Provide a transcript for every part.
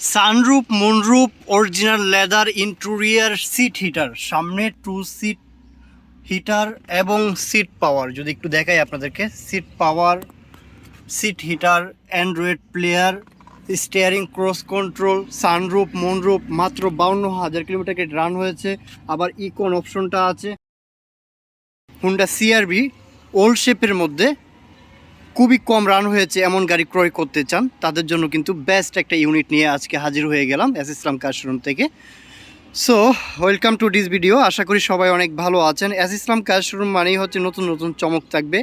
Sunroof moonroof original leather interior seat heater, সামনে 2 seat heater এবং seat power. যদি একটু দেখাই আপনাদেরকে, seat power, seat heater, Android player, steering cruise control, sunroof moonroof. মাত্র 52,000 কিলোমিটারকে run হয়েছে। আবার ইকন অপশনটা আছে। হুন্ডা সিআরভি ওল্ড শেপের মধ্যে খুবই কম রান হয়েছে এমন গাড়ি ক্রয় করতে চান তাদের জন্য কিন্তু বেস্ট একটা ইউনিট নিয়ে আজকে হাজির হয়ে গেলাম এস ইসলাম কার শোরুম থেকে। So welcome to this video. আশা করি সবাই অনেক ভালো আছেন। এস ইসলাম কার শোরুম মানেই হচ্ছে নতুন নতুন চমক থাকবে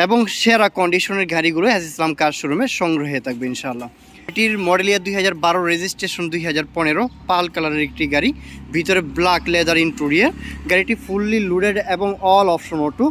এবং সেরা কন্ডিশনের গাড়িগুলো এস ইসলাম কার শোরুমে সংগ্রহে থাকবে ইনশাআল্লাহ। এটির মডেল ইয়ার 2012, রেজিস্ট্রেশন 2015, পাল কালারের একটি গাড়ি, ভিতরে ব্ল্যাক লেদার ইন্টেরিয়র। গাড়িটি ফুললি লোডেড এবং অল অপশন অটো।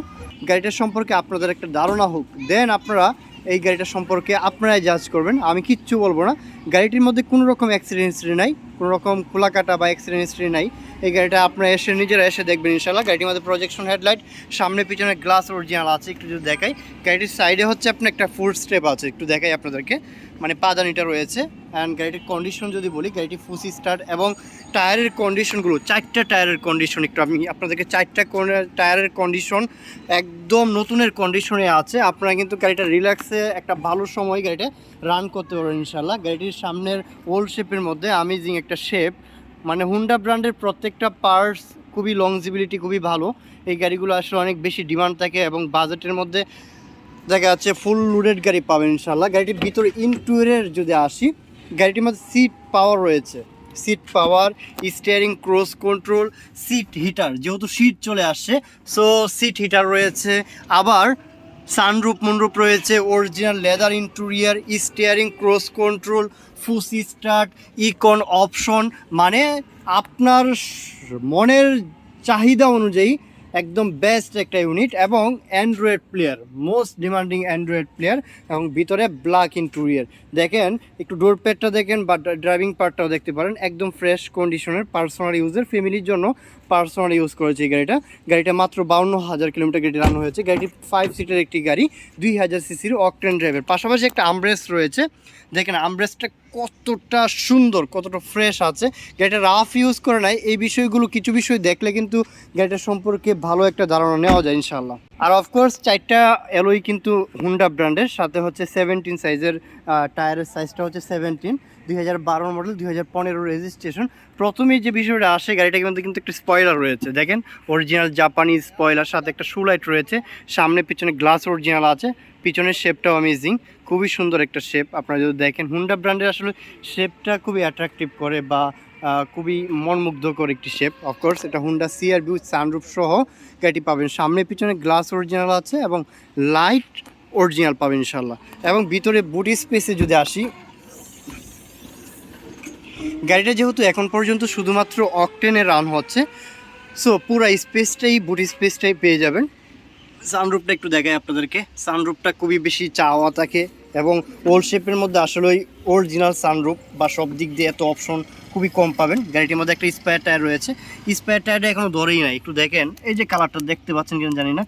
গাড়িটার সম্পর্কে আপনাদের একটা ধারণা হোক, দেন আপনারা এই গাড়িটা সম্পর্কে আপনারাই জাজ করবেন, আমি কিচ্ছু বলবো না। গাড়িটির মধ্যে কোনো রকম অ্যাক্সিডেন্ট হিস্ট্রি নাই, কোনো রকম খোলা কাটা বা অ্যাক্সিডেন্ট হিস্ট্রি নাই। এই গাড়িটা আপনারা এসে নিজেরা এসে দেখবেন ইনশাআল্লাহ। গাড়িটির মধ্যে প্রজেকশন হেডলাইট, সামনে পিছনে গ্লাস অরিজিনাল আছে। একটু যদি দেখাই, গাড়িটির সাইডে হচ্ছে আপনার একটা ফুড স্টেপ আছে, একটু দেখাই আপনাদেরকে, মানে পাদানিটা রয়েছে। অ্যান্ড গাড়িটির কন্ডিশন যদি বলি, গাড়িটি ফুসি স্টার্ট এবং টায়ারের কন্ডিশনগুলো, 4টা টায়ারের কন্ডিশন একটু আমি আপনাদেরকে 4টা টায়ারের কন্ডিশন একদম নতুনের কন্ডিশনে আছে। আপনারা কিন্তু গাড়িটা রিল্যাক্সে একটা ভালো সময় গাড়িটা রান করতে পারবেন ইনশাআল্লাহ। গাড়িটির সামনের ওল্ড শেপের মধ্যে আমেজিং একটা শেপ, মানে হুন্ডা ব্র্যান্ডের প্রত্যেকটা পার্টস খুবই লংজিবিলিটি খুবই ভালো। এই গাড়িগুলো আসলে অনেক বেশি ডিমান্ড থাকে এবং বাজেটের মধ্যে দেখা যাচ্ছে ফুল লোডেড গাড়ি পাবেন ইনশাআল্লাহ। গাড়িটির ভিতরে ইন্টেরিয়র যদি আসি, গাড়িটির মধ্যে সিট পাওয়ার রয়েছে, seat power, steering cruise control, seat heater, যেহেতু সিট চলে আসছে সো সিট হিটার রয়েছে। আবার সানরুফ মুনরুফ রয়েছে, original leather interior, steering cruise control, push start, eco option, মানে আপনার মনের চাহিদা অনুযায়ী একদম বেস্ট একটা ইউনিট। এবং Android player, most demanding Android player, এবং ভিতরে ব্ল্যাক ইন্টেরিয়র। দেখেন একটু ডোর প্যাডটা দেখেন বা ড্রাইভিং পার্টটাও দেখতে পারেন, একদম ফ্রেশ কন্ডিশনের, পার্সোনাল ইউজের, ফ্যামিলির জন্য পার্সোনাল ইউজ করেছে এই গাড়িটা মাত্র 52,000 কিলোমিটার গাড়ি রান হয়েছে। গাড়িটি 5 সিটের একটি গাড়ি, 2000 সিসির অকটেন ড্রাইভের। পাশাপাশি একটা আমব্রেস রয়েছে, দেখেন আমব্রেসটা কতটা সুন্দর, কতটা ফ্রেশ আছে। গাড়িটা রাফ ইউজ করে নাই, এই বিষয়গুলো কিছু বিষয় দেখলে কিন্তু গাড়িটার সম্পর্কে ভালো একটা ধারণা নেওয়া যায় ইনশাআল্লাহ। আর অফকোর্স 4টা অ্যালয় কিন্তু হুন্ডা ব্র্যান্ডের, সাথে হচ্ছে 17 সাইজের টায়ারের সাইজটা হচ্ছে 17, 2012 মডেল, 2015 রেজিস্ট্রেশন। প্রথমেই যে বিষয়টা আসে, গাড়িটার মধ্যে কিন্তু একটা স্পয়লার রয়েছে, দেখেন অরিজিনাল জাপানিজ স্পয়লার, সাথে একটা শু লাইট রয়েছে, সামনে পিছনে গ্লাস অরিজিনাল আছে, পিছনের শেপটাও অ্যামেজিং, খুবই সুন্দর একটা শেপ। আপনারা যদি দেখেন হুন্ডা ব্র্যান্ডের আসলে শেপটা খুবই অ্যাট্রাকটিভ করে বা খুবই মনমুগ্ধকর একটি শেপ। অফকোর্স এটা হুন্ডা সিআরভি উইথ সানরুফ সহ গাড়িটি পাবেন। সামনে পিছনে গ্লাস অরিজিনাল আছে এবং লাইট অরিজিনাল পাবেন ইনশাল্লাহ। এবং ভিতরে বুটি স্পেসে যদি আসি, গাড়িটা যেহেতু এখন পর্যন্ত শুধুমাত্র অকটেনে রান হচ্ছে, সো পুরো স্পেসটাই বুটি স্পেসটাই পেয়ে যাবেন। সানরুফটা একটু দেখাই আপনাদেরকে, সানরুফটা খুবই বেশি চাওয়া থাকে এবং ওল্ড শেপের মধ্যে আসলে অরিজিনাল সানরুফ বা সব দিক দিয়ে এত অপশন খুবই কম পাবেন। গাড়িটির মধ্যে একটা স্পেয়ার টায়ার রয়েছে, স্পেয়ার টায়ারটা এখনও ধরেই নাই, একটু দেখেন এই যে কালারটা দেখতে পাচ্ছেন কিনা জানি না,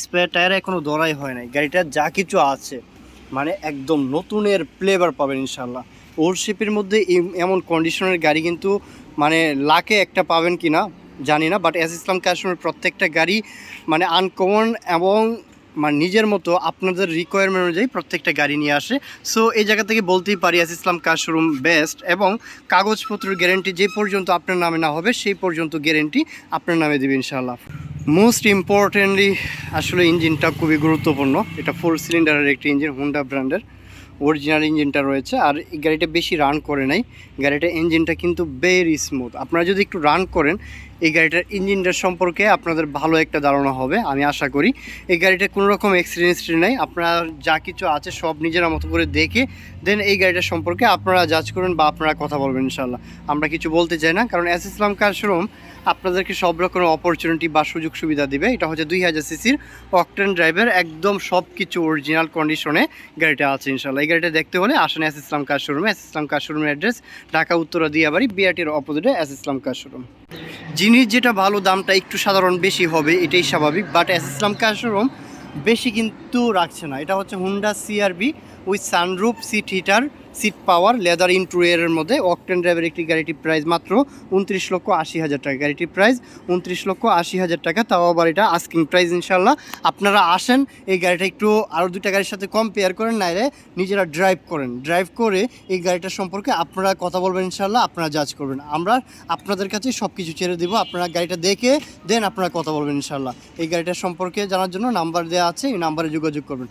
স্পেয়ার টায়ার এখনও ধরাই হয় নাই। গাড়িটার যা কিছু আছে মানে একদম নতুনের ফ্লেভার পাবেন ইনশাল্লাহ। ওল্ড শেপের মধ্যে এমন কন্ডিশনের গাড়ি কিন্তু মানে লাখে একটা পাবেন কি না জানি না, বাট এস ইসলাম কার শোরুমের প্রত্যেকটা গাড়ি মানে আনকমন এবং মানে নিজের মতো আপনাদের রিকোয়ারমেন্ট অনুযায়ী প্রত্যেকটা গাড়ি নিয়ে আসে। সো এই জায়গা থেকে বলতেই পারি S Islam car showroom best. এবং কাগজপত্রের গ্যারেন্টি যে পর্যন্ত আপনার নামে না হবে সেই পর্যন্ত গ্যারেন্টি আপনার নামে দেবে ইনশাআল্লাহ। মোস্ট ইম্পর্টেন্টলি আসলে ইঞ্জিনটা খুবই গুরুত্বপূর্ণ। এটা 4 সিলিন্ডারের একটি ইঞ্জিন, হুন্ডা ব্র্যান্ডের অরিজিনাল ইঞ্জিনটা রয়েছে। আর এই গাড়িটা বেশি রান করে নাই, গাড়িটার ইঞ্জিনটা কিন্তু ভেরি স্মুথ। আপনারা যদি একটু রান করেন এই গাড়িটার ইঞ্জিনটার সম্পর্কে আপনাদের ভালো একটা ধারণা হবে আমি আশা করি। এই গাড়িটার কোনো রকম অ্যাক্সিডেন্ট হিস্ট্রি নাই, আপনারা যা কিছু আছে সব নিজেরা মতো করে দেখে দেন এই গাড়িটার সম্পর্কে আপনারা জাজ করবেন বা আপনারা কথা বলবেন ইনশাল্লাহ। আমরা কিছু বলতে চাই না, কারণ এস ইসলাম কার শোরুম আপনাদেরকে সব রকমের অপরচুনিটি বা সুযোগ সুবিধা দিবে। এটা হচ্ছে 2000 সিসির অকটেন ড্রাইভের, একদম সব কিছু অরিজিনাল কন্ডিশনে গাড়িটা আছে ইনশাল্লাহ। এই গাড়িটা দেখতে হলে আসেন এস ইসলাম কার শোরুমে। এস ইসলাম কার শোরুমের অ্যাড্রেস ঢাকা উত্তরা দিয়াবাড়ি, বিআরটির অপোজিটে এস ইসলাম কার শোরুম। জিনিস যেটা ভালো, দামটা একটু সাধারণ বেশি হবে, এটাই স্বাভাবিক, but S Islam car showroom বেশি কিন্তু রাখছে না। এটা হচ্ছে Honda CRV with sunroof, seat heater, seat power leather ইন্টেরিয়রের মধ্যে অকটেন ড্রাইভের একটি গাড়িটির প্রাইস মাত্র 29,80,000 টাকা। গাড়িটির প্রাইস 29,80,000 টাকা, তাও আবার এটা আস্কিং প্রাইস। ইনশাল্লাহ আপনারা আসেন, এই গাড়িটা একটু আরও দুইটা গাড়ির সাথে কম্পেয়ার করেন, নাইলে নিজেরা ড্রাইভ করেন। ড্রাইভ করে এই গাড়িটার সম্পর্কে আপনারা কথা বলবেন, ইনশাল্লাহ আপনারা জাজ করবেন। আমরা আপনাদের কাছে সব কিছু ছেড়ে দেবো, আপনারা গাড়িটা দেখে দেন আপনারা কথা বলবেন ইনশাল্লাহ। এই গাড়িটার সম্পর্কে জানার জন্য নাম্বার দেওয়া আছে, এই নাম্বারে যোগাযোগ করবেন।